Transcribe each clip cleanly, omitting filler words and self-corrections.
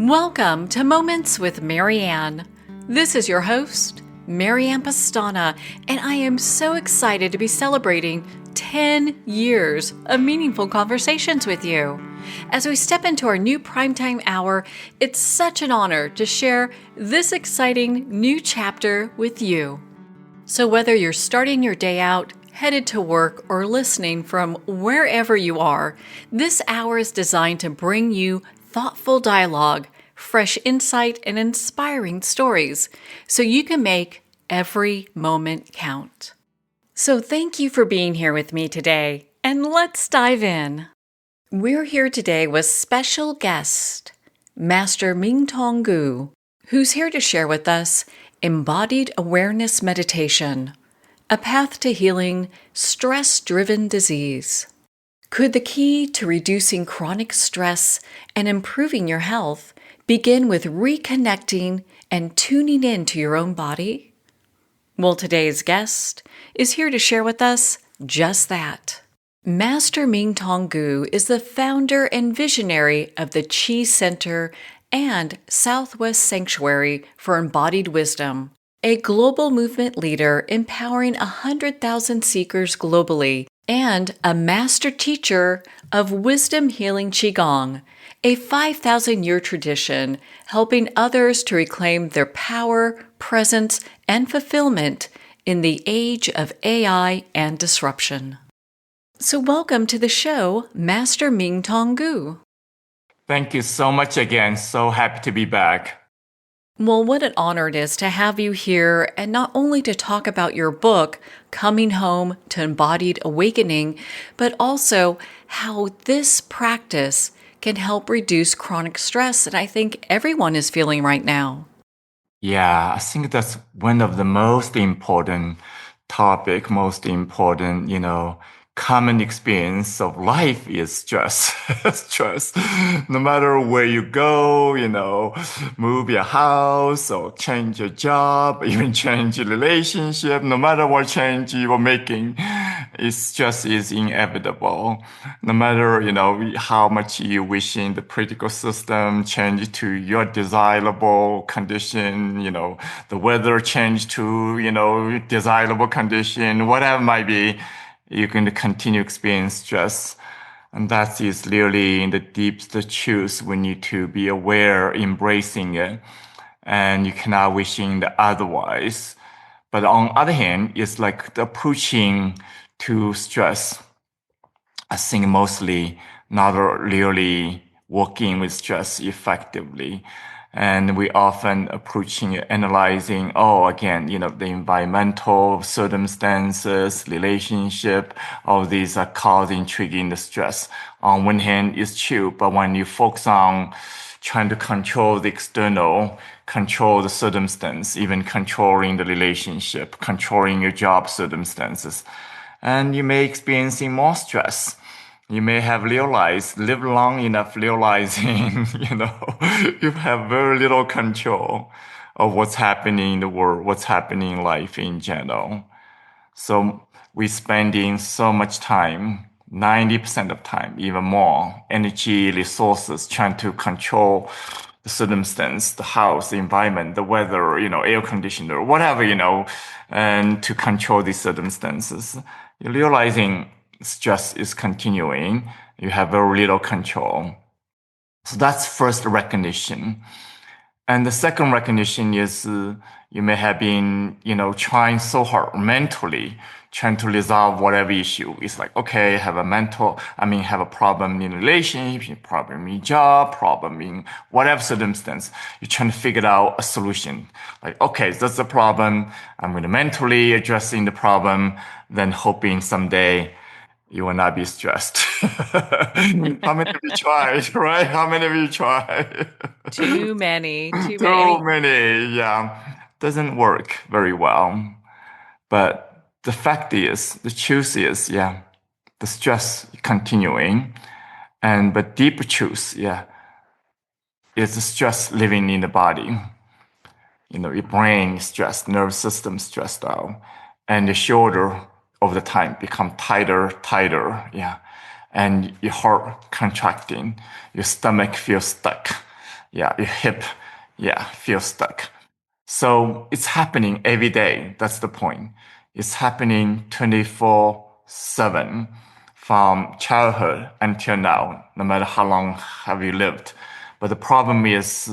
Welcome to Moments with Marianne. This is your host, Marianne Pastana, and I am so excited to be celebrating 10 years of meaningful conversations with you. As we step into our new primetime hour, it's such an honor to share this exciting new chapter with you. So whether you're starting your day out, headed to work, or listening from wherever you are, this hour is designed to bring you thoughtful dialogue, fresh insight, and inspiring stories so you can make every moment count. So thank you for being here with me today, and let's dive in. We're here today with special guest, Master Mingtong Gu, who's here to share with us Embodied Awareness Meditation, a path to healing stress-driven disease. Could the key to reducing chronic stress and improving your health begin with reconnecting and tuning in to your own body? Well, today's guest is here to share with us just that. Master Mingtong Gu is the founder and visionary of the Chi Center and Southwest Sanctuary for Embodied Wisdom, a global movement leader empowering 100,000 seekers globally, and a master teacher of wisdom healing Qigong, a 5,000-year tradition helping others to reclaim their power, presence, and fulfillment in the age of AI and disruption. So welcome to the show, Master Mingtong Gu. Thank you so much again. So happy to be back. Well, what an honor it is to have you here, and not only to talk about your book, Coming Home to Embodied Awakening, but also how this practice can help reduce chronic stress that I think everyone is feeling right now. Yeah, I think that's one of the most important common experience of life is stress. Stress. No matter where you go, move your house or change your job, even change your relationship, no matter what change you are making, stress is inevitable. No matter, how much you wishing the political system change to your desirable condition, the weather change to, desirable condition, whatever it might be, you're going to continue experience stress. And that is really in the deepest truth. We need to be aware, embracing it. And you cannot wishing the otherwise. But on the other hand, it's like the approaching to stress. I think mostly not really working with stress effectively. And we often approaching it, analyzing, the environmental circumstances, relationship, all these are causing, triggering the stress. On one hand, it's true, but when you focus on trying to control the external, control the circumstance, even controlling the relationship, controlling your job circumstances, and you may experiencing more stress. You may have lived long enough realizing, you have very little control of what's happening in the world, what's happening in life in general. So we're spending so much time, 90% of time, even more, energy, resources, trying to control the circumstance, the house, the environment, the weather, air conditioner, whatever, and to control these circumstances. You're realizing stress is continuing. You have very little control. So that's first recognition. And the second recognition is you may have been, trying so hard mentally, trying to resolve whatever issue. It's like, okay, have a problem in relationship, problem in job, problem in whatever circumstance. You're trying to figure out a solution. Like, okay, that's the problem. I'm going to mentally addressing the problem, then hoping someday you will not be stressed. How many of you tried, right? How many of you tried? Too many. Too many, yeah. Doesn't work very well. But the truth is, the stress continuing. But deeper truth, is the stress living in the body. Your brain stressed, nervous system stressed out, and the shoulder over the time become tighter, and your heart contracting, your stomach feels stuck, your hip, feels stuck. So it's happening every day. That's the point. It's happening 24/7 from childhood until now, no matter how long have you lived. But the problem is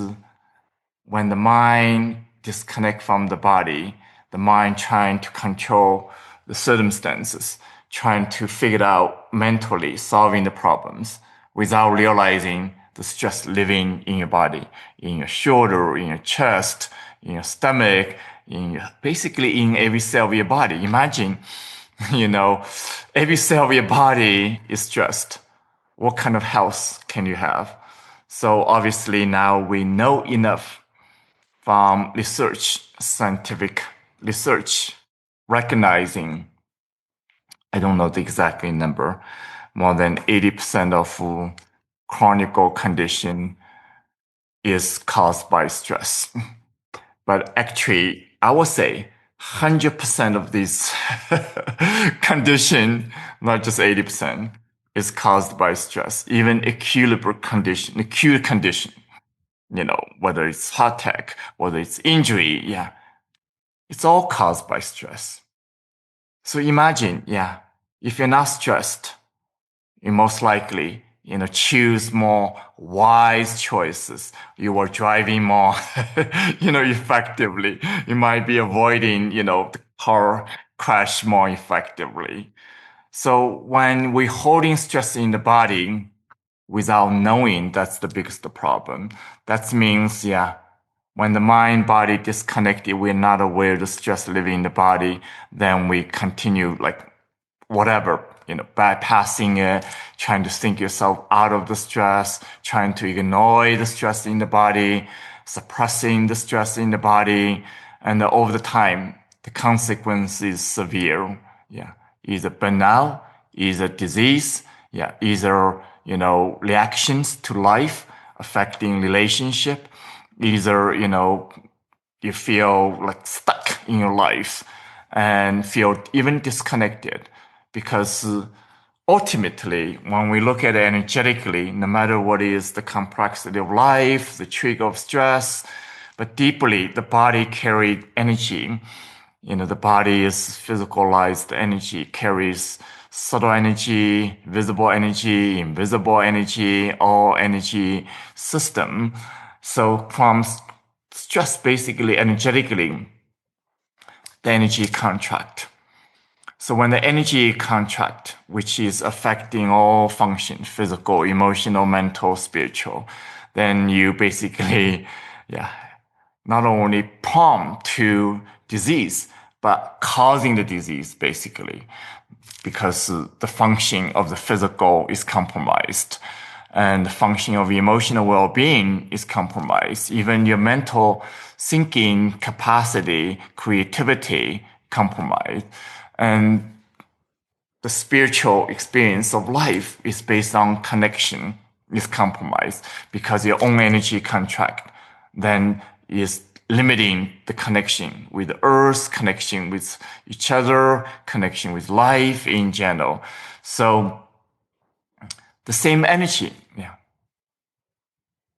when the mind disconnects from the body, the mind trying to control the circumstances, trying to figure out mentally solving the problems without realizing the stress living in your body, in your shoulder, in your chest, in your stomach, basically in every cell of your body. Imagine, every cell of your body is stressed. What kind of health can you have? So obviously now we know enough from research, scientific research, recognizing, I don't know the exact number, more than 80% of chronic condition is caused by stress. But actually, I would say 100% of this condition, not just 80%, is caused by stress. Even acute condition, whether it's heart attack, whether it's injury, it's all caused by stress. So imagine, if you're not stressed, you most likely, choose more wise choices. You are driving more, effectively. You might be avoiding, the car crash more effectively. So when we're holding stress in the body without knowing, that's the biggest problem. That means, when the mind body disconnected, we're not aware of the stress living in the body, then we continue like whatever, bypassing it, trying to think yourself out of the stress, trying to ignore the stress in the body, suppressing the stress in the body. And over the time, the consequence is severe. Either burnout, either disease, either, reactions to life affecting relationship, either, you feel like stuck in your life and feel even disconnected. Because ultimately, when we look at it energetically, no matter what is the complexity of life, the trigger of stress, but deeply, the body carries energy. The body is physicalized energy, carries subtle energy, visible energy, invisible energy, all energy system. So from stress, basically, energetically, the energy contract. So when the energy contract, which is affecting all function, physical, emotional, mental, spiritual, then you basically, not only prompt to disease, but causing the disease, basically, because the function of the physical is compromised and the function of emotional well-being is compromised. Even your mental thinking capacity, creativity, compromised. And the spiritual experience of life is based on connection, is compromised because your own energy contract then is limiting the connection with the earth, connection with each other, connection with life in general. So the same energy,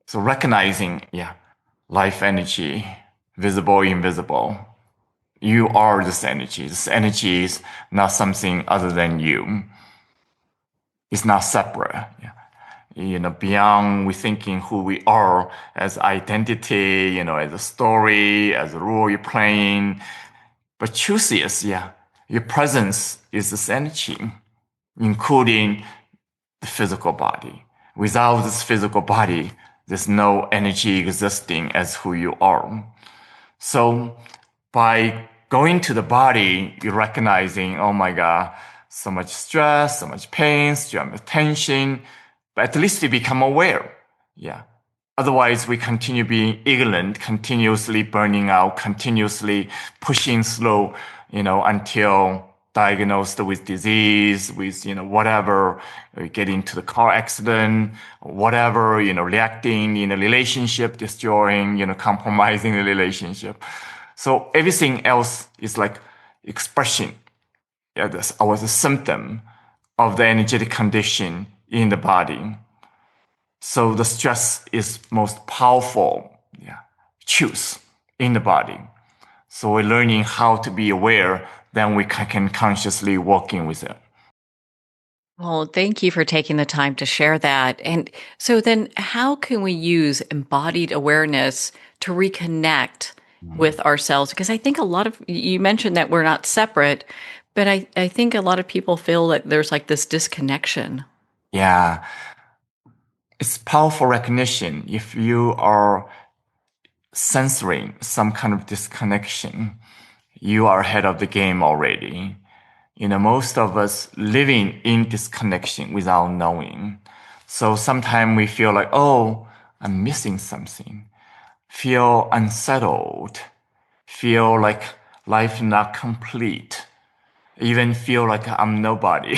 So recognizing, life energy, visible, invisible. You are this energy. This energy is not something other than you. It's not separate. Beyond we thinking who we are as identity, as a story, as a role you're playing. But truth is, your presence is this energy, including the physical body. Without this physical body, there's no energy existing as who you are. So by going to the body, you're recognizing, oh my God, so much stress, so much pain, so much tension, but at least you become aware. Otherwise, we continue being ignorant, continuously burning out, continuously pushing slow, until diagnosed with disease, with, whatever, get into the car accident, whatever, reacting in a relationship, destroying, compromising the relationship. So everything else is like expression. That's our symptom of the energetic condition in the body. So the stress is most powerful, choose in the body. So we're learning how to be aware, then we can consciously working with it. Well, thank you for taking the time to share that. And so then how can we use embodied awareness to reconnect with ourselves? Because I think a lot of you mentioned that we're not separate, but I think a lot of people feel that there's like this disconnection. Yeah, it's powerful recognition. If you are censoring some kind of disconnection, you are ahead of the game already. Most of us living in disconnection without knowing. So sometimes we feel like, oh, I'm missing something, feel unsettled, feel like life not complete, even feel like I'm nobody,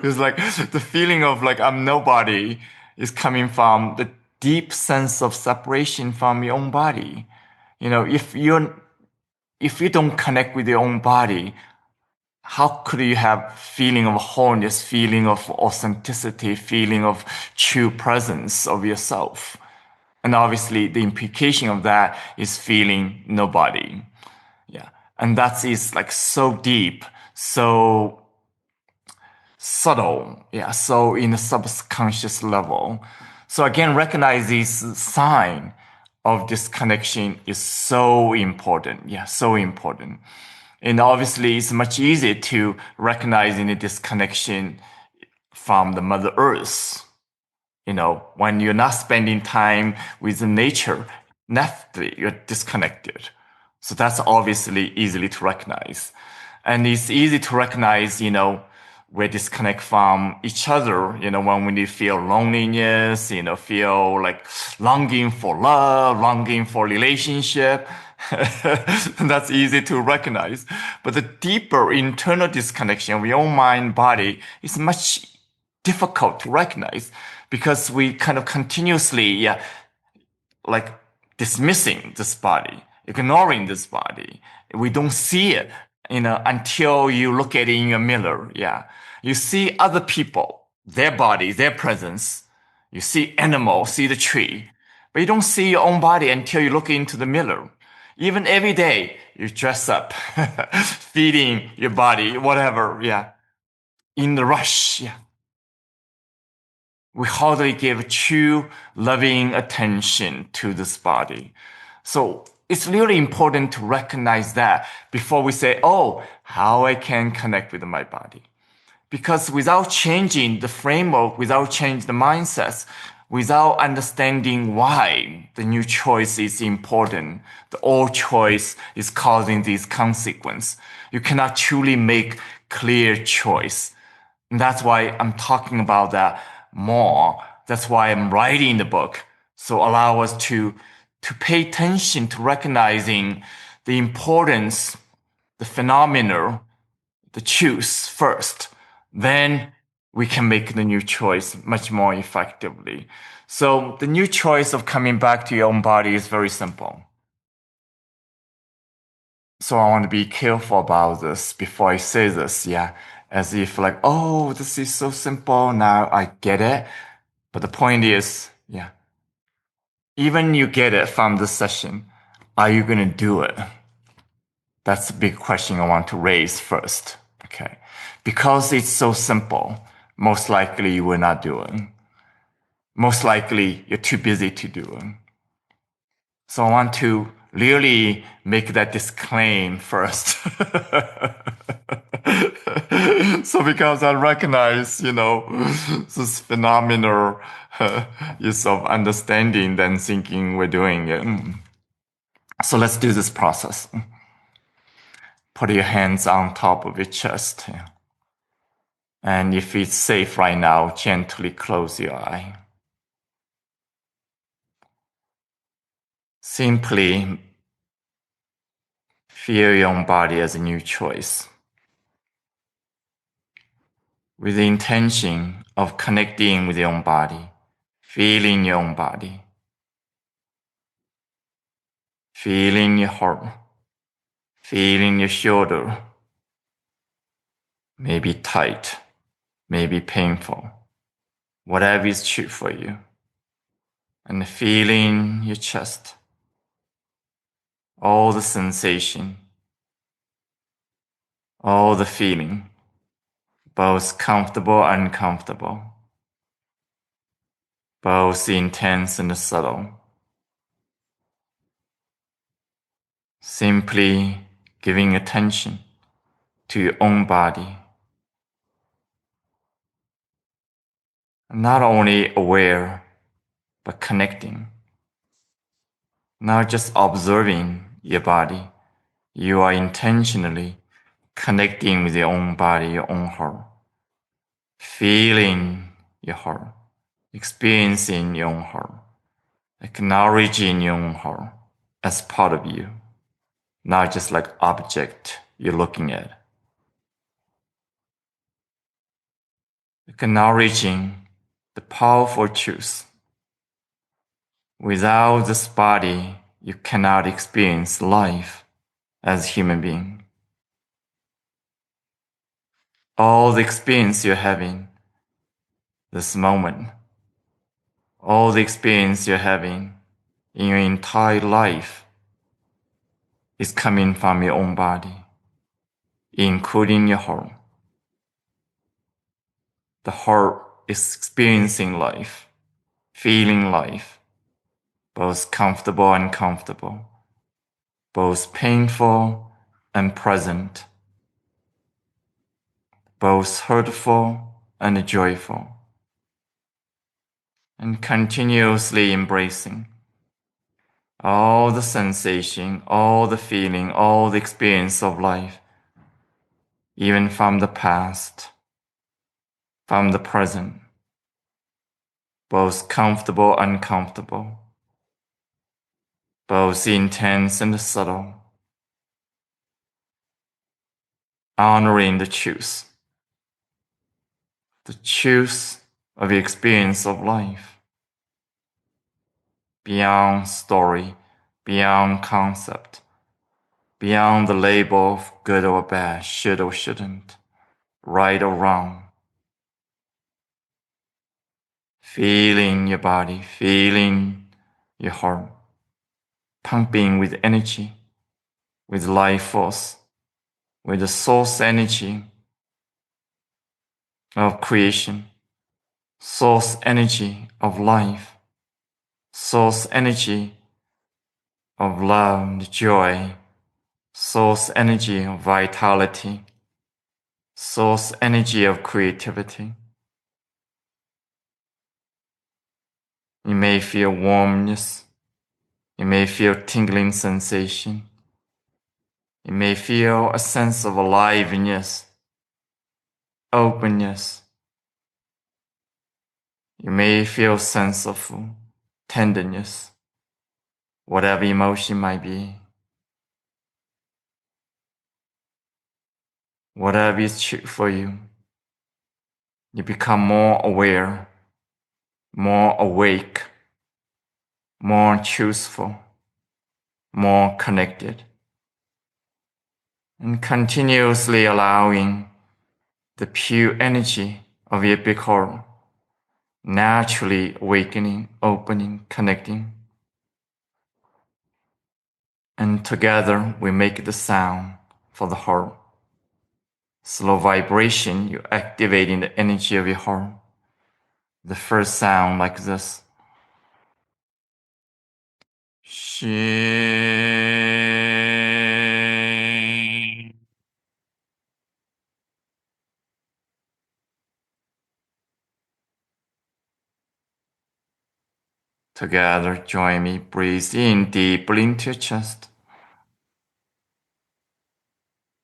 It's like the feeling of like I'm nobody is coming from the deep sense of separation from your own body. If you don't connect with your own body, how could you have feeling of wholeness, feeling of authenticity, feeling of true presence of yourself? And obviously the implication of that is feeling nobody. Yeah. And that is like so deep, so subtle. Yeah. So in the subconscious level. So again, recognize this sign of disconnection is so important. Yeah. So important. And obviously it's much easier to recognize in the disconnection from the Mother Earth. When you're not spending time with the nature, naturally you're disconnected. So that's obviously easily to recognize. And it's easy to recognize, we disconnect from each other, when we feel loneliness, feel like longing for love, longing for relationship. That's easy to recognize. But the deeper internal disconnection of your own mind, body is much difficult to recognize because we kind of continuously, like dismissing this body, ignoring this body. We don't see it, until you look at it in a mirror. Yeah. You see other people, their body, their presence. You see animal, see the tree, but you don't see your own body until you look into the mirror. Even every day you dress up, feeding your body, whatever. Yeah. In the rush. Yeah. We hardly give true loving attention to this body. So it's really important to recognize that before we say, oh, how I can connect with my body. Because without changing the framework, without changing the mindsets, without understanding why the new choice is important, the old choice is causing these consequences, you cannot truly make clear choice. And that's why I'm talking about that more. That's why I'm writing the book. So allow us to pay attention to recognizing the importance, the phenomena, the choose first. Then we can make the new choice much more effectively. So the new choice of coming back to your own body is very simple. So I want to be careful about this before I say this. Yeah. As if like, oh, this is so simple. Now I get it. But the point is, yeah, even you get it from this session, are you going to do it? That's the big question I want to raise first. Okay. Because it's so simple, most likely you will not do it. Most likely you're too busy to do it. So I want to really make that disclaim first. So because I recognize, this phenomenal use of understanding than thinking we're doing it. So let's do this process. Put your hands on top of your chest. And if it's safe right now, gently close your eye. Simply feel your own body as a new choice, with the intention of connecting with your own body, feeling your own body, feeling your heart, feeling your shoulder, maybe tight, maybe painful. whatever is true for you, and feeling your chest, all the sensation, all the feeling, both comfortable and uncomfortable, both intense and subtle. Simply giving attention to your own body. Not only aware, but connecting. Not just observing your body. You are intentionally connecting with your own body, your own heart. Feeling your heart. Experiencing your own heart. Acknowledging your own heart as part of you. Not just like object you're looking at. Acknowledging the powerful truth. Without this body, you cannot experience life as a human being. All the experience you're having this moment, all the experience you're having in your entire life is coming from your own body, including your heart. The heart is experiencing life, feeling life, both comfortable and uncomfortable, both painful and pleasant, both hurtful and joyful, and continuously embracing all the sensation, all the feeling, all the experience of life, even from the past, from the present, both comfortable and uncomfortable, both intense and subtle, honoring the truth of the experience of life, beyond story, beyond concept, beyond the label of good or bad, should or shouldn't, right or wrong. Feeling your body, feeling your heart, pumping with energy, with life force, with the source energy of creation, source energy of life, source energy of love, joy, source energy of vitality, source energy of creativity. You may feel warmness. You may feel tingling sensation. You may feel a sense of aliveness, openness. You may feel a sense of tenderness, whatever emotion might be. Whatever is true for you, you become more aware, more awake, more truthful, more connected, and continuously allowing the pure energy of your big heart naturally awakening, opening, connecting. And together we make the sound for the heart. Slow vibration, you're activating the energy of your heart. The first sound like this. Shi. Together, join me. Breathe in deeply into your chest.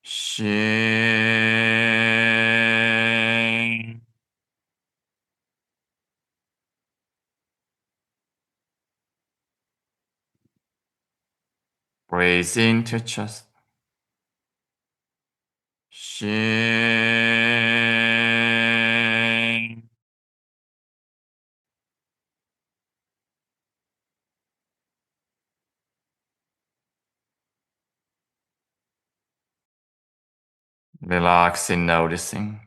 Shi. Breathe into your chest. Shi. Relaxing, noticing.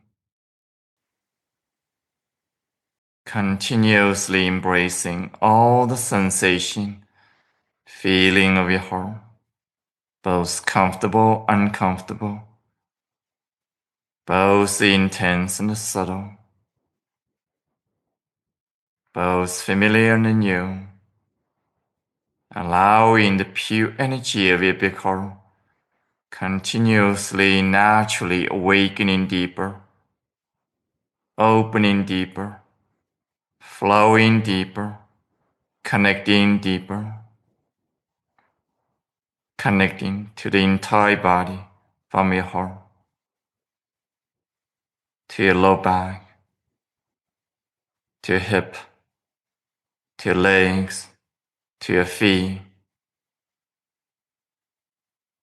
Continuously embracing all the sensation, feeling of your heart, both comfortable, uncomfortable, both intense and subtle, both familiar and new, allowing the pure energy of your big heart, continuously, naturally awakening deeper, opening deeper, flowing deeper, connecting deeper, connecting to the entire body from your heart to your low back, to your hip, to your legs, to your feet,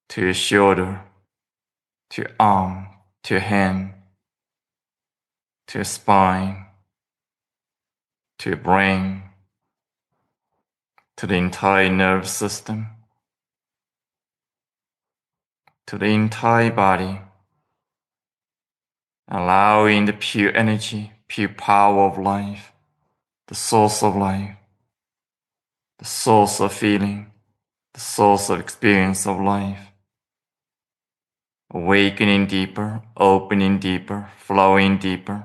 to your shoulder, to your arm, to your hand, to your spine, to your brain, to the entire nervous system, to the entire body, allowing the pure energy, pure power of life, the source of life, the source of feeling, the source of experience of life, awakening deeper, opening deeper, flowing deeper.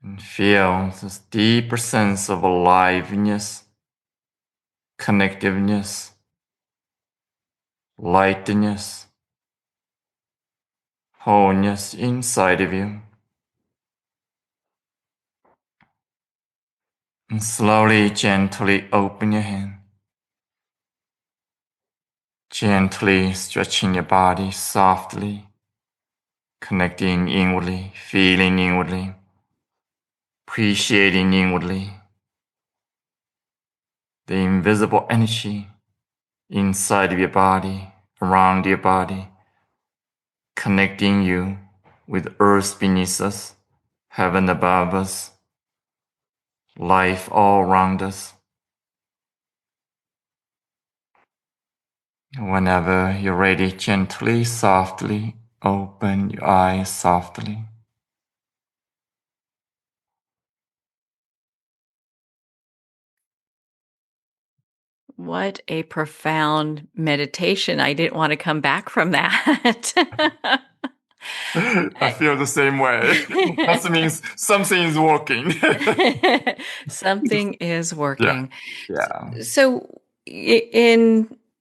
And feel this deeper sense of aliveness, connectiveness, lightness, wholeness inside of you. And slowly, gently open your hand. Gently stretching your body softly, connecting inwardly, feeling inwardly, appreciating inwardly the invisible energy inside of your body, around your body, connecting you with earth beneath us, heaven above us, life all around us. Whenever you're ready, gently, softly, open your eyes softly. What a profound meditation. I didn't want to come back from that. I feel the same way. That means something is working. Something is Yeah. working. Yeah. So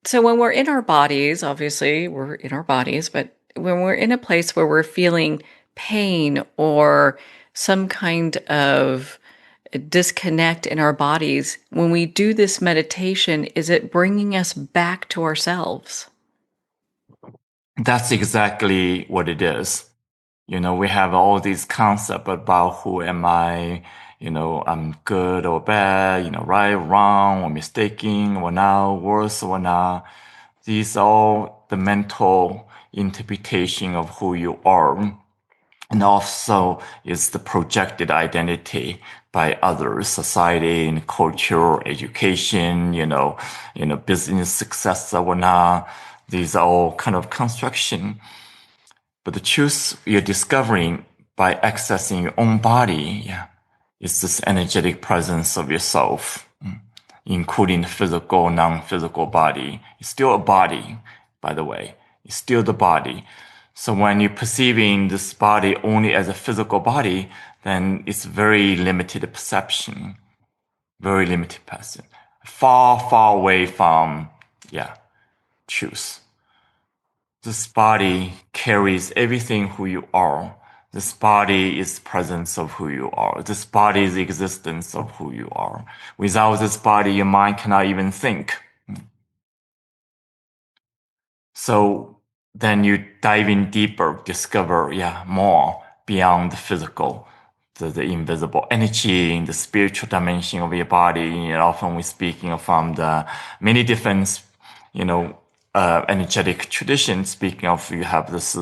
so when we're in our bodies, obviously we're in our bodies, but when we're in a place where we're feeling pain or some kind of disconnect in our bodies, when we do this meditation, is it bringing us back to ourselves? That's exactly what it is. We have all these concepts about who am I, I'm good or bad, right, wrong, or mistaken, or not, worse or not. These are all the mental interpretation of who you are. And also is the projected identity by others, society and culture, education, business success or not. These are all kind of construction. But the truth you're discovering by accessing your own body, is this energetic presence of yourself, including the physical, non-physical body. It's still a body, by the way. It's still the body. So when you're perceiving this body only as a physical body, then it's very limited perception, very limited perception, far, far away from, truth. This body carries everything who you are. This body is presence of who you are. This body is existence of who you are. Without this body, your mind cannot even think. So then you dive in deeper, discover, more beyond the physical, the invisible energy in the spiritual dimension of your body. And often we're speaking from the many different, energetic traditions. Speaking of, you have this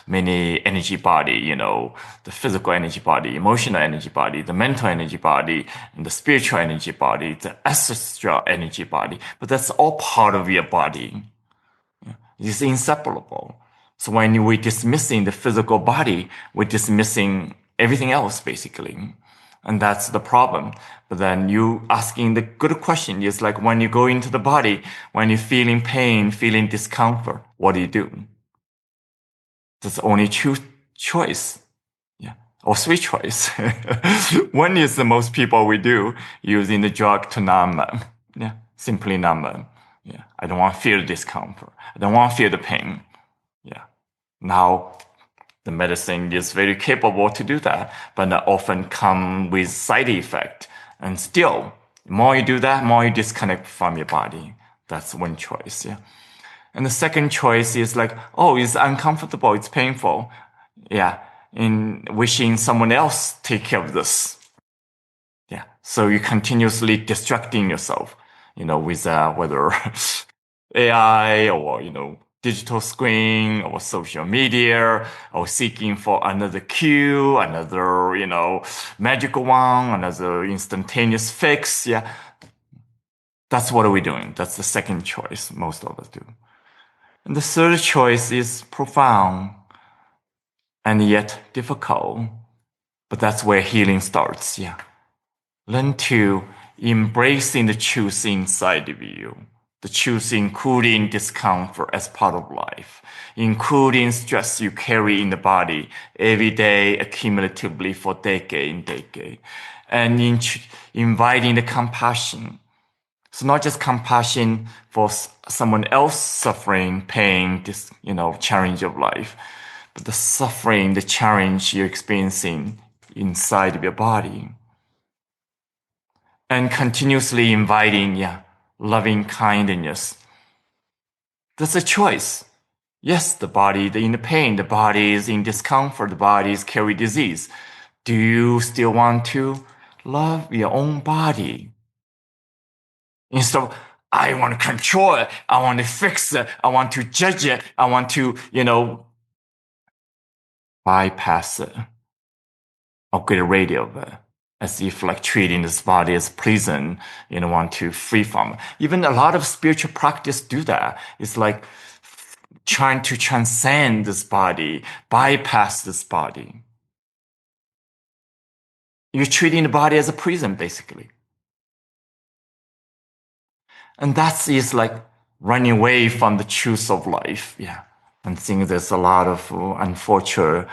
many energy body, the physical energy body, emotional energy body, the mental energy body, and the spiritual energy body, the ancestral energy body. But that's all part of your body. It's inseparable. So when we're dismissing the physical body, we're dismissing everything else, basically. And that's the problem. But then you asking the good question is like when you go into the body, when you're feeling pain, feeling discomfort, what do you do? There's only two choice. Yeah. Or three choice. One is the most people we do using the drug to numb them. Yeah. Simply numb them. Yeah. I don't want to feel the discomfort. I don't want to feel the pain. Yeah. Now, the medicine is very capable to do that, but that often come with side effect. And still, the more you do that, more you disconnect from your body. That's one choice. Yeah. And the second choice is like, oh, it's uncomfortable, it's painful. Yeah. In wishing someone else take care of this. Yeah. So you're continuously distracting yourself, with whether AI or, digital screen or social media or seeking for another cue, another, magical one, another instantaneous fix. Yeah. That's what we're doing. That's the second choice most of us do. And the third choice is profound and yet difficult. But that's where healing starts. Yeah. Learn to embracing the truth inside of you. The truth including discomfort as part of life, including stress you carry in the body every day accumulatively for decade and decade. And inviting the compassion. So not just compassion for someone else suffering, pain, this, challenge of life, but the suffering, the challenge you're experiencing inside of your body. And continuously inviting, loving kindness. That's a choice. Yes, the body is in the pain, the body is in discomfort, the body is carry disease. Do you still want to love your own body? Instead of, I want to control it, I want to fix it, I want to judge it, I want to, bypass it or get rid of it. As if like treating this body as prison, want to free from it. Even a lot of spiritual practice do that. It's like trying to transcend this body, bypass this body. You're treating the body as a prison, basically. And that is like running away from the truth of life. Yeah. And I think there's a lot of unfortunate,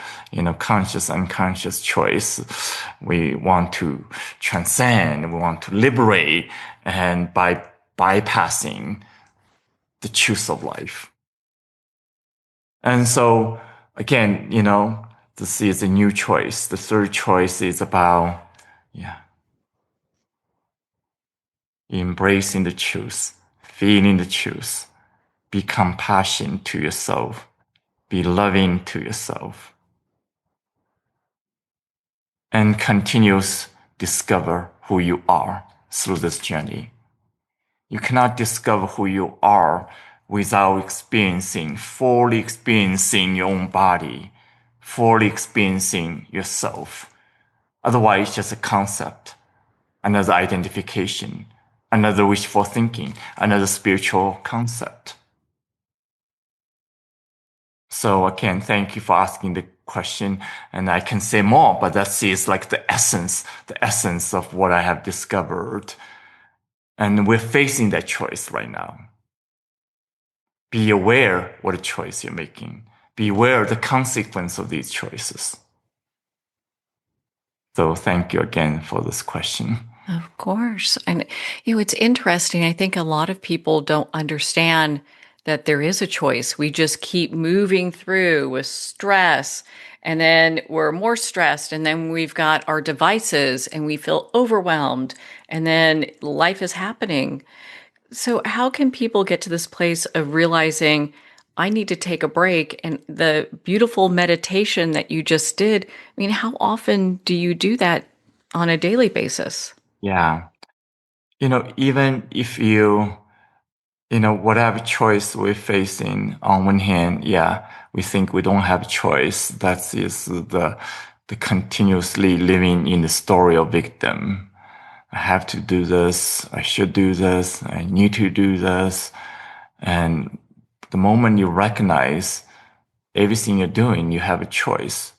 conscious, unconscious choice. We want to transcend, we want to liberate, and by bypassing the truth of life. And so, again, this is a new choice. The third choice is about, embracing the truth, feeling the truth, be compassionate to yourself, be loving to yourself, and continuous discover who you are through this journey. You cannot discover who you are without fully experiencing your own body, fully experiencing yourself. Otherwise, it's just a concept, another identification, another wishful thinking, another spiritual concept. So again, thank you for asking the question. And I can say more, but that is like the essence of what I have discovered. And we're facing that choice right now. Be aware what a choice you're making. Be aware of the consequence of these choices. So thank you again for this question. Of course. And, it's interesting. I think a lot of people don't understand that there is a choice. We just keep moving through with stress, and then we're more stressed, and then we've got our devices and we feel overwhelmed, and then life is happening. So, how can people get to this place of realizing I need to take a break? And the beautiful meditation that you just did, how often do you do that on a daily basis? Yeah. Even if whatever choice we're facing, on one hand, we think we don't have a choice. That is the continuously living in the story of victim. I have to do this. I should do this. I need to do this. And the moment you recognize Everything you're doing, you have a choice.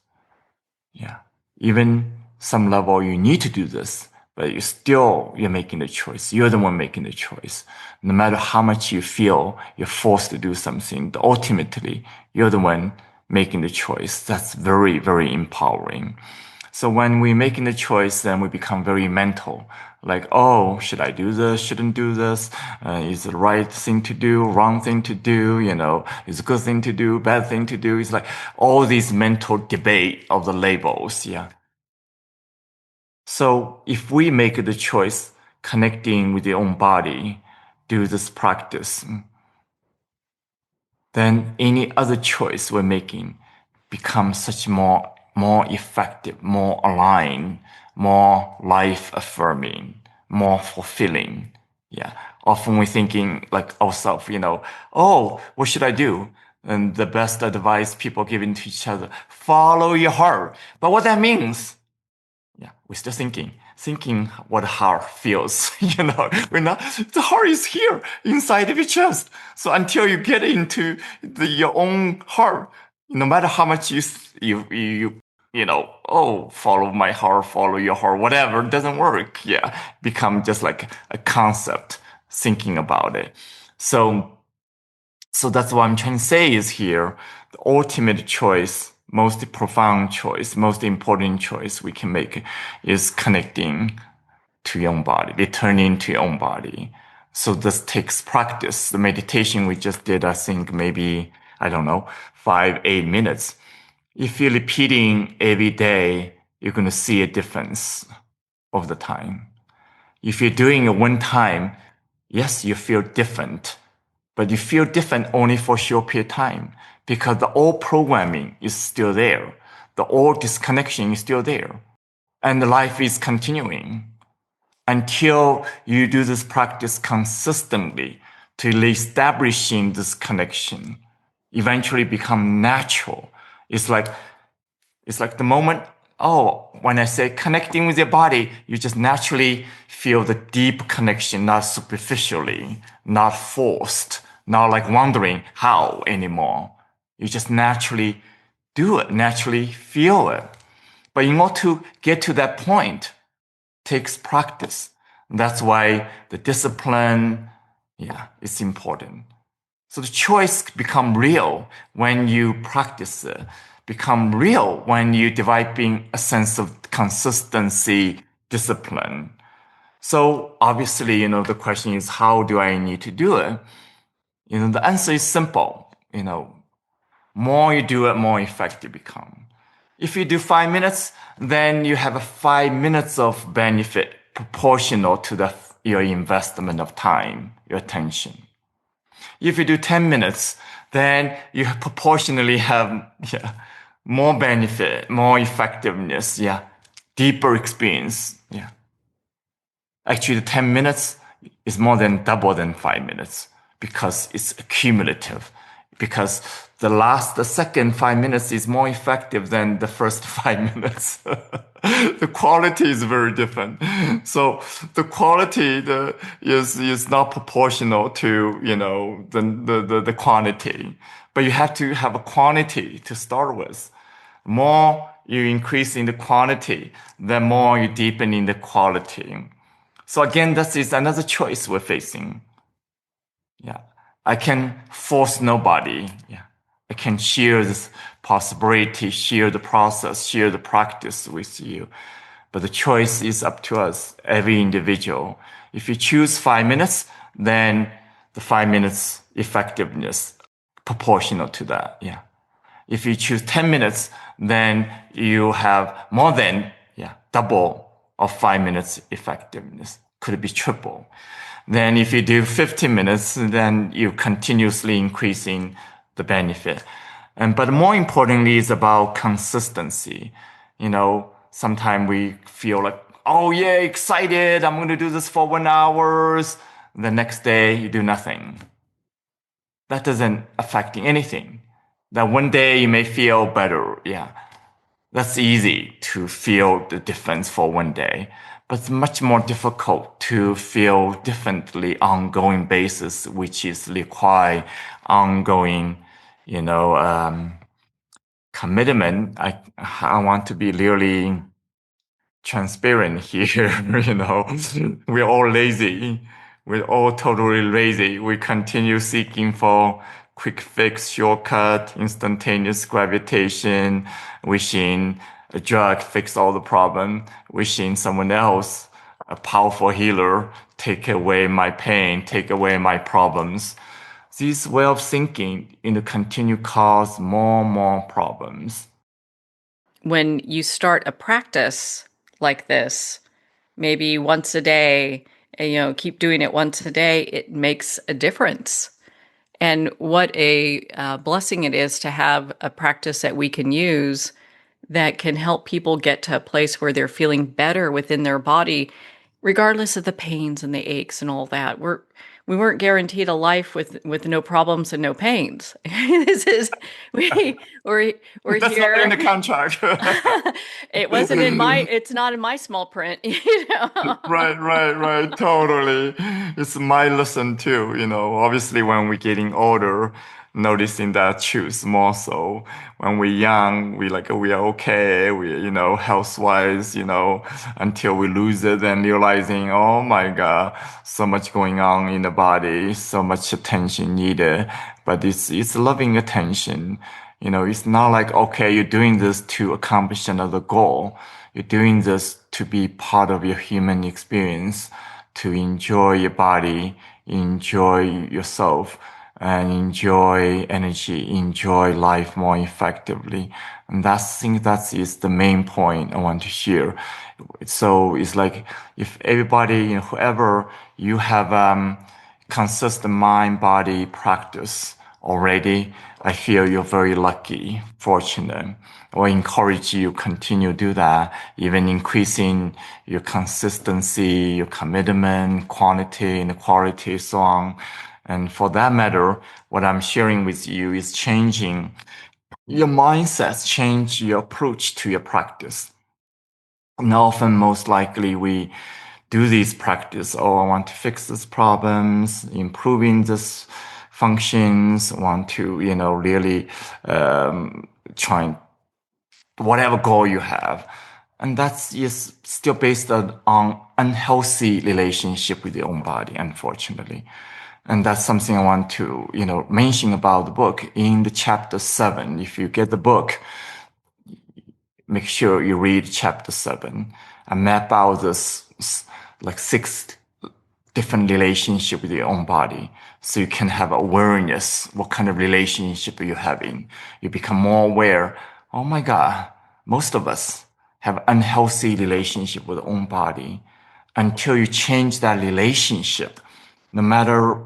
Yeah. Even some level you need to do this, but you're making the choice. You're the one making the choice. No matter how much you feel you're forced to do something, ultimately you're the one making the choice. That's very, very empowering. So when we're making the choice, then we become very mental. Like, oh, should I do this? Shouldn't do this? Is it the right thing to do? Wrong thing to do? Is it a good thing to do? Bad thing to do? It's like all these mental debate of the labels. Yeah. So if we make the choice connecting with your own body, do this practice, then any other choice we're making becomes such more effective, more aligned, more life affirming, more fulfilling. Yeah. Often we're thinking like ourselves, oh, what should I do? And the best advice people giving to each other, follow your heart. But what that means, yeah, we're still thinking what the heart feels. We're not, the heart is here inside of your chest. So until you get into your own heart, no matter how much oh, follow my heart, follow your heart, whatever, it doesn't work. Yeah, become just like a concept, thinking about it. So that's what I'm trying to say is here, the ultimate choice, most profound choice, most important choice we can make is connecting to your own body, returning to your own body. So this takes practice. The meditation we just did, I think maybe, I don't know, 5, 8 minutes. If you're repeating every day, you're going to see a difference over the time. If you're doing it one time, yes, you feel different, but you feel different only for a short period of time because the old programming is still there. The old disconnection is still there. And the life is continuing until you do this practice consistently to reestablishing this connection, eventually become natural. It's like the moment, oh, when I say connecting with your body, you just naturally feel the deep connection, not superficially, not forced, not like wondering how anymore. You just naturally do it, naturally feel it. But in order to get to that point, takes practice. That's why the discipline, yeah, it's important. So the choice become real when you practice it, become real when you developing a sense of consistency, discipline. So obviously, the question is, how do I need to do it? The answer is simple. More you do it, more effective become. If you do 5 minutes, then you have 5 minutes of benefit proportional to your investment of time, your attention. If you do 10 minutes, then you proportionally have more benefit, more effectiveness, deeper experience. Yeah. Actually, the 10 minutes is more than double than 5 minutes because it's accumulative. Because the second 5 minutes is more effective than the first 5 minutes. The quality is very different. So the quality is not proportional to, the quantity. But you have to have a quantity to start with. More you increase in the quantity, the more you deepen in the quality. So again, that is another choice we're facing. Yeah. I can force nobody. Yeah. I can share this possibility, share the process, share the practice with you. But the choice is up to us, every individual. If you choose 5 minutes, then the 5 minutes effectiveness proportional to that. Yeah. If you choose 10 minutes, then you have more than double of 5 minutes effectiveness. Could be triple. Then if you do 15 minutes, then you continuously increasing the benefit. But more importantly, it's about consistency. Sometimes we feel like, oh yeah, excited. I'm going to do this for 1 hour. The next day you do nothing. That doesn't affect anything. That one day you may feel better. Yeah. That's easy to feel the difference for one day, but it's much more difficult to feel differently ongoing basis, which is require ongoing, commitment. I want to be really transparent here. We're all lazy. We're all totally lazy. We continue seeking for quick fix, shortcut, instantaneous gravitation, wishing a drug fix all the problem, wishing someone else, a powerful healer, take away my pain, take away my problems. This way of thinking, continue cause more and more problems. When you start a practice like this, maybe once a day, and, keep doing it once a day, it makes a difference. And what a blessing it is to have a practice that we can use that can help people get to a place where they're feeling better within their body, regardless of the pains and the aches and all that. We weren't guaranteed a life with no problems and no pains. This is we we're That's not in here. the contract. It's not in my small print, you know. Right. Totally. It's my lesson too, Obviously, when we're getting older, noticing that choose more so. When we're young, we are okay, health-wise, until we lose it and realizing, oh my God, so much going on in the body, so much attention needed. But it's loving attention. It's not like, okay, you're doing this to accomplish another goal. You're doing this to be part of your human experience, to enjoy your body, enjoy yourself, and enjoy energy, enjoy life more effectively. And I think that is the main point I want to share. So it's like if everybody, whoever you have consistent mind body practice already, I feel you're very lucky, fortunate. I encourage you continue to do that, even increasing your consistency, your commitment, quantity and quality, so on. And for that matter, what I'm sharing with you is changing your mindset, change your approach to your practice. And often, most likely, we do these practice. Oh, I want to fix these problems, improving this functions, want to, really try whatever goal you have. And that's is still based on unhealthy relationship with your own body, unfortunately. And that's something I want to, mention about the book in the chapter 7. If you get the book, make sure you read chapter 7. I map out this like 6 different relationship with your own body. So you can have awareness, what kind of relationship you're having. You become more aware. Oh my God, most of us have unhealthy relationship with our own body. Until you change that relationship, no matter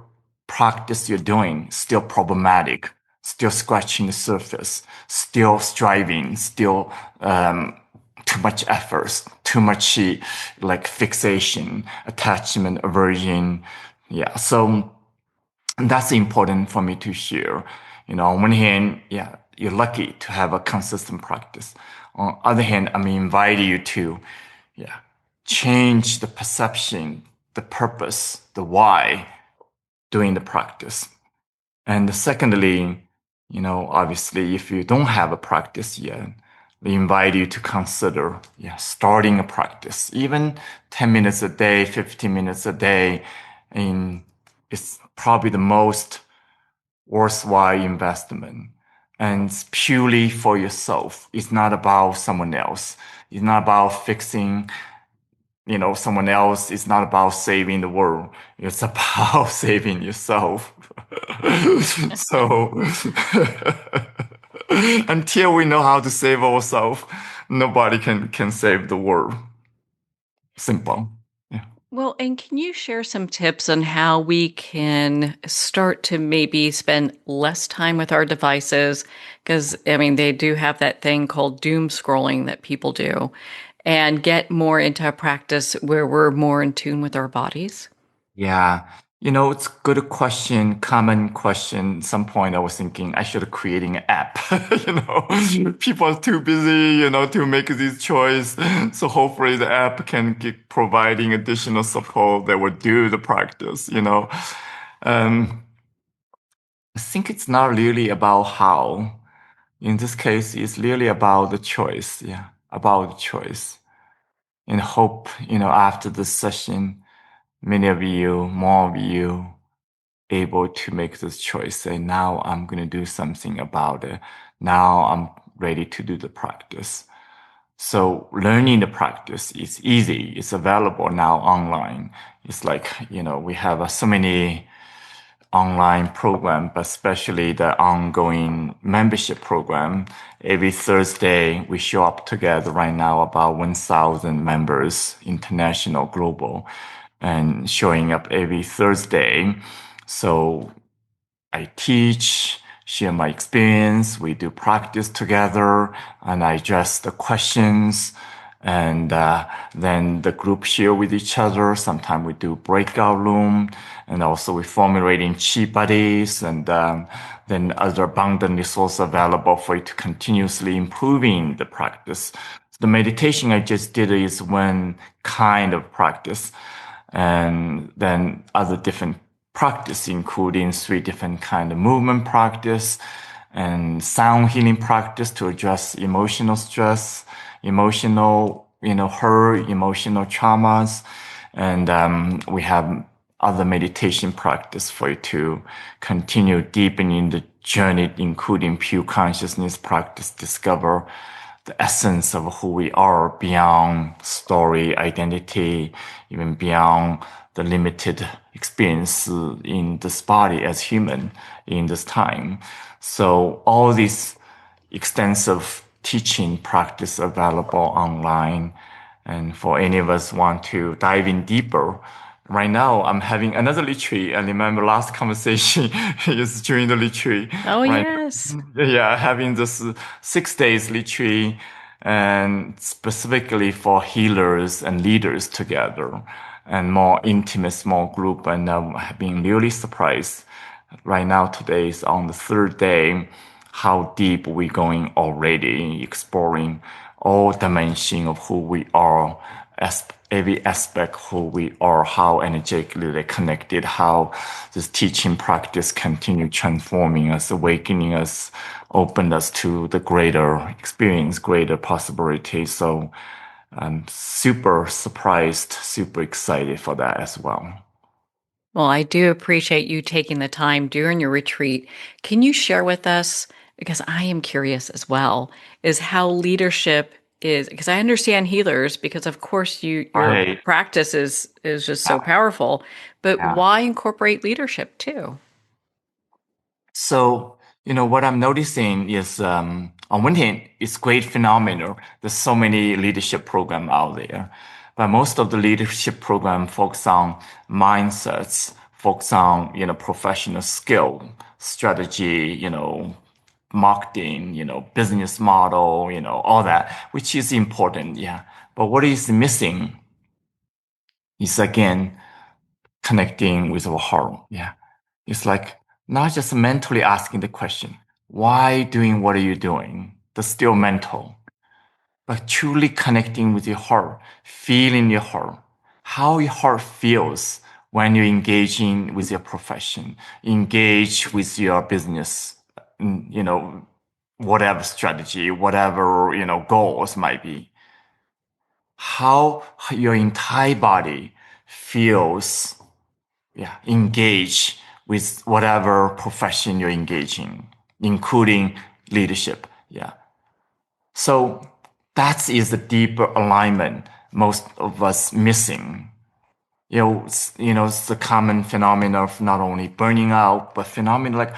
practice you're doing, still problematic, still scratching the surface, still striving, still too much effort, too much like fixation, attachment, aversion. Yeah. So that's important for me to share. On one hand, yeah, you're lucky to have a consistent practice. On the other hand, I'm inviting you to, yeah, change the perception, the purpose, the why doing the practice. And secondly, obviously, if you don't have a practice yet, we invite you to consider, starting a practice, even 10 minutes a day, 15 minutes a day. And it's probably the most worthwhile investment. And it's purely for yourself. It's not about someone else. It's not about fixing, someone else. It's not about saving the world. It's about saving yourself. So until we know how to save ourselves, nobody can save the world. Simple. Yeah. Well, and can you share some tips on how we can start to maybe spend less time with our devices? Because, I mean, they do have that thing called doom scrolling that people do, and get more into a practice where we're more in tune with our bodies? Yeah. It's good question, common question. Some point I was thinking I should creating an app. People are too busy, to make this choice. So hopefully the app can keep providing additional support that would do the practice. Um, I think it's not really about how. In this case, it's really about the choice. Yeah, about the choice. And hope, after this session, many of you, more of you, able to make this choice. Say, now I'm going to do something about it. Now I'm ready to do the practice. So learning the practice is easy. It's available now online. It's like, we have so many online program, but especially the ongoing membership program. Every Thursday, we show up together right now, about 1,000 members, international, global, and showing up every Thursday. So I teach, share my experience. We do practice together, and I address the questions. And then the group share with each other. Sometimes we do breakout room, and also we formulating chi buddies, and then other abundant resources available for you to continuously improving the practice. The meditation I just did is one kind of practice, and then other different practice, including 3 different kind of movement practice and sound healing practice to address emotional stress, emotional, hurt, emotional traumas. And we have other meditation practice for you to continue deepening the journey, including pure consciousness practice, discover the essence of who we are beyond story, identity, even beyond the limited experience in this body as human in this time. So all this extensive teaching practice available online. And for any of us want to dive in deeper, right now I'm having another retreat. I remember last conversation is during the retreat. Oh, Right yes. yeah, having this 6 days retreat and specifically for healers and leaders together and more intimate small group. And I've been really surprised. Right now, today is on the 3rd day, how deep we're going already, exploring all dimension of who we are, every aspect who we are, how energetically they're connected, how this teaching practice continue transforming us, awakening us, open us to the greater experience, greater possibility. So I'm super surprised, super excited for that as well. Well, I do appreciate you taking the time during your retreat. Can you share with us, because I am curious as well, is how leadership is, because I understand healers, because of course your Right. practice is just so Yeah. powerful, but Yeah. why incorporate leadership too? So, what I'm noticing is, on one hand, it's great phenomenon. There's so many leadership program out there, but most of the leadership program focus on mindsets, focus on, professional skill, strategy, marketing, business model, all that, which is important. Yeah. But what is missing is again, connecting with our heart. Yeah. It's like not just mentally asking the question, why doing what are you doing? That's still mental, but truly connecting with your heart, feeling your heart, how your heart feels when you're engaging with your profession, engage with your business, whatever strategy, whatever, goals might be, how your entire body feels, yeah, engage with whatever profession you're engaging, including leadership. Yeah. So that is the deeper alignment most of us missing. It's the common phenomenon of not only burning out, but phenomenon like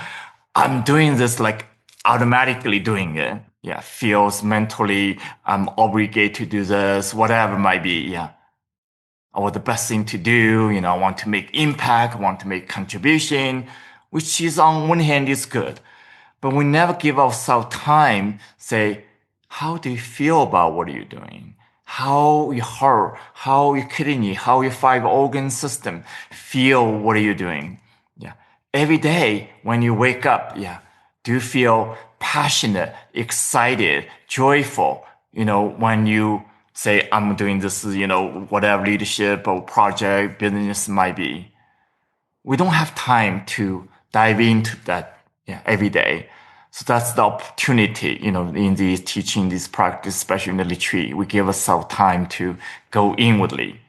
I'm doing this like automatically doing it. Yeah, feels mentally I'm obligated to do this, whatever it might be. Yeah, or the best thing to do. I want to make impact, I want to make contribution, which is on one hand is good. But we never give ourselves time, say, how do you feel about what you're doing? How your heart, how your kidney, how your 5 organ system feel what are you doing? Yeah. Every day when you wake up, yeah, do you feel passionate, excited, joyful? When you say, I'm doing this, whatever leadership or project, business might be. We don't have time to dive into that, yeah, every day. So that's the opportunity, in these teaching, this practice, especially in the retreat, we give ourselves time to go inwardly,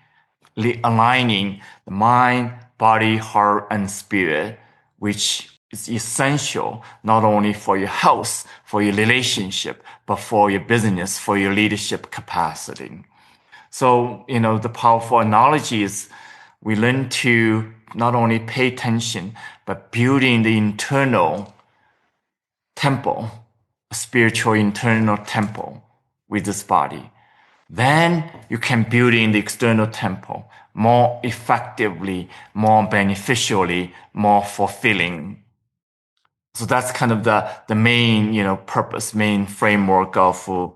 aligning the mind, body, heart, and spirit, which is essential not only for your health, for your relationship, but for your business, for your leadership capacity. So, the powerful analogy is we learn to not only pay attention, but building the internal temple, a spiritual internal temple with this body. Then you can build in the external temple more effectively, more beneficially, more fulfilling. So that's kind of the main, purpose, main framework of for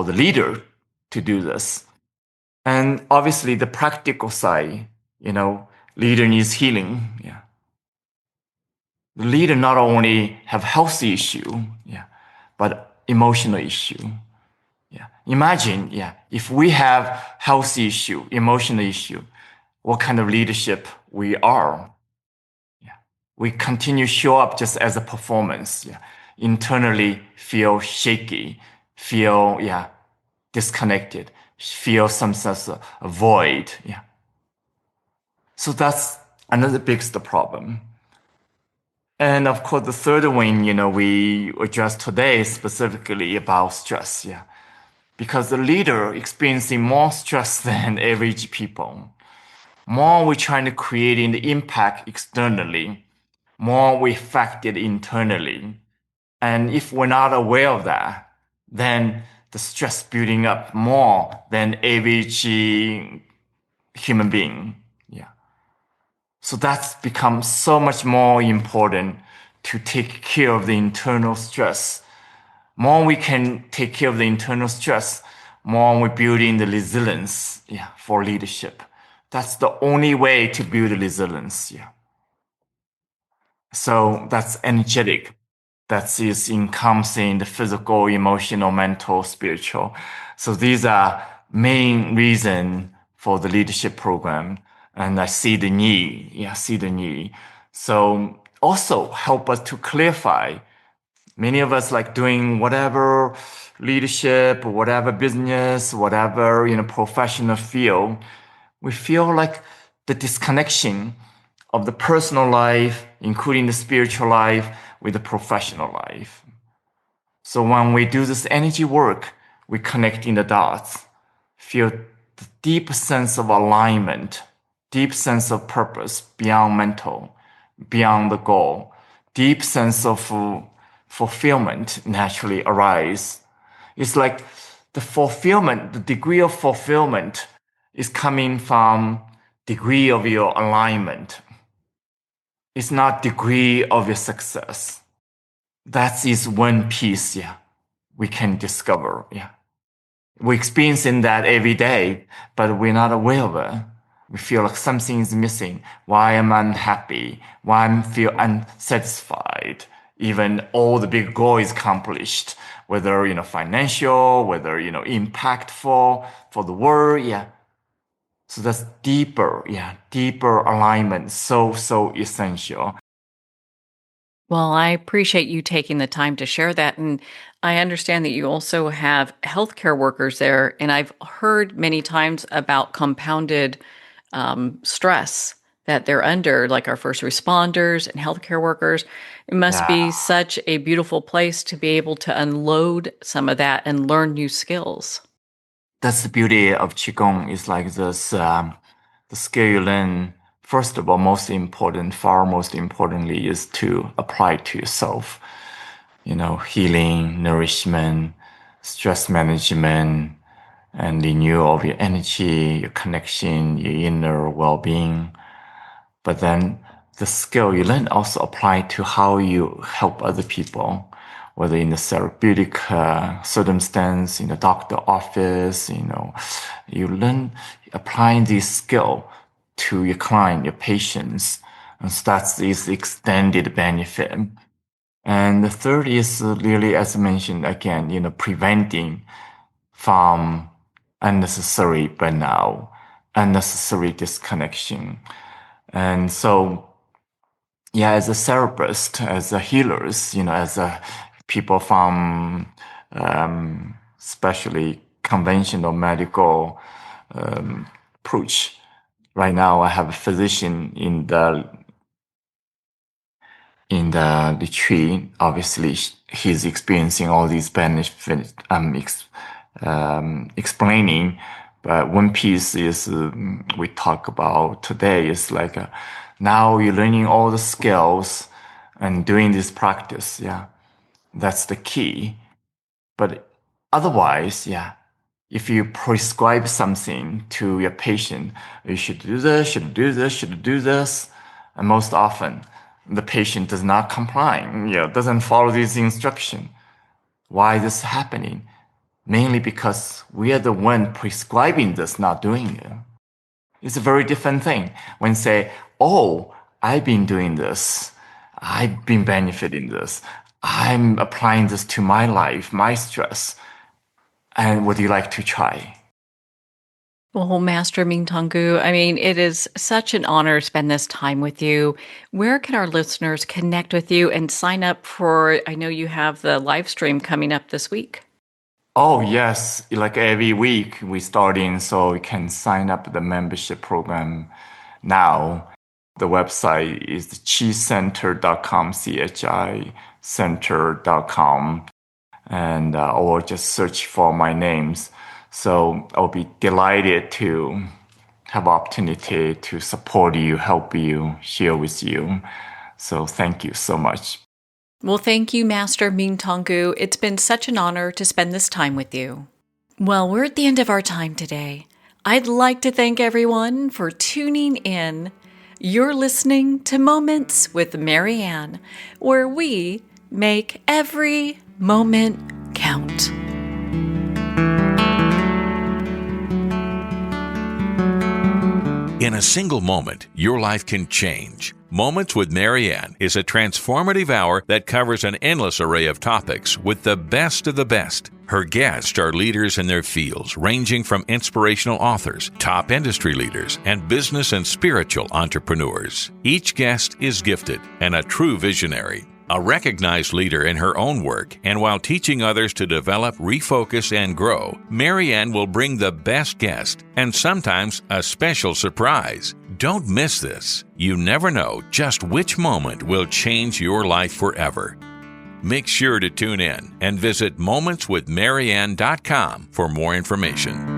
the leader to do this. And obviously the practical side, leader needs healing. Yeah. The leader not only have healthy issue, yeah, but emotional issue. Yeah. Imagine, yeah, if we have health issue, emotional issue, what kind of leadership we are. Yeah. We continue show up just as a performance. Yeah. Internally feel shaky, feel, yeah, disconnected, feel some sense of a void. Yeah. So that's another biggest problem. And of course, the third one, we address today is specifically about stress. Yeah. Because the leader experiencing more stress than average people, more we're trying to create the impact externally, more we affected internally. And if we're not aware of that, then the stress building up more than average human being. Yeah. So that's become so much more important to take care of the internal stress. More we can take care of the internal stress, more we're building the resilience, yeah, for leadership. That's the only way to build resilience, yeah. So that's energetic. That is encompassing the physical, emotional, mental, spiritual. So these are main reason for the leadership program. And I see the need. Yeah, see the need. So also help us to clarify. Many of us like doing whatever leadership, whatever business, whatever, professional field. We feel like the disconnection of the personal life, including the spiritual life, with the professional life. So when we do this energy work, we connect in the dots, feel the deep sense of alignment, deep sense of purpose beyond mental, beyond the goal, deep sense of fulfillment naturally arise. It's like the fulfillment, the degree of fulfillment is coming from degree of your alignment. It's not degree of your success. That is one piece, yeah, we can discover, yeah. We're experiencing that every day, but we're not aware of it. We feel like something is missing. Why am I unhappy? Why I feel unsatisfied? Even all the big goal is accomplished, whether, financial, whether, impactful for the world, yeah. So that's deeper, yeah, deeper alignment. So essential. Well, I appreciate you taking the time to share that. And I understand that you also have healthcare workers there. And I've heard many times about compounded stress that they're under, like our first responders and healthcare workers. It must Yeah. be such a beautiful place to be able to unload some of that and learn new skills. That's the beauty of Qigong is like this, the skill you learn, first of all, most important, far most importantly, is to apply it to yourself. Healing, nourishment, stress management, and renewal of your energy, your connection, your inner well-being. But then the skill you learn also apply to how you help other people, whether in the therapeutic circumstance, in the doctor office, you learn applying this skill to your client, your patients. And so that's this extended benefit. And the third is really, as I mentioned again, preventing from unnecessary burnout, unnecessary disconnection. And so yeah, as a therapist, as a healers, as a people from especially conventional medical approach. Right now, I have a physician in the retreat. Obviously, he's experiencing all these benefits. Explaining. But one piece is we talk about today is like now you're learning all the skills and doing this practice. Yeah, that's the key. But otherwise, yeah, if you prescribe something to your patient, you should do this, should do this, should do this, and most often the patient does not comply, doesn't follow this instruction. Why is this happening? Mainly because we are the one prescribing this, not doing it. It's a very different thing when say, oh, I've been doing this. I've been benefiting this. I'm applying this to my life, my stress. And would you like to try? Well, Master Mingtong Gu, I mean, it is such an honor to spend this time with you. Where can our listeners connect with you and sign up for? I know you have the live stream coming up this week. Oh, yes. Like every week we starting, so you can sign up the membership program now. The website is chicenter.com, center.com, and or just search for my names. So I'll be delighted to have opportunity to support you, help you, share with you. So thank you so much. Well, thank you, Master Mingtong Gu. It's been such an honor to spend this time with you. Well, we're at the end of our time today. I'd like to thank everyone for tuning in. You're listening to Moments with Marianne, where we make every moment count. In a single moment, your life can change. Moments with Marianne is a transformative hour that covers an endless array of topics with the best of the best. Her guests are leaders in their fields, ranging from inspirational authors, top industry leaders, and business and spiritual entrepreneurs. Each guest is gifted and a true visionary, a recognized leader in her own work, and while teaching others to develop, refocus, and grow, Marianne will bring the best guest and sometimes a special surprise. Don't miss this. You never know just which moment will change your life forever. Make sure to tune in and visit momentswithmarianne.com for more information.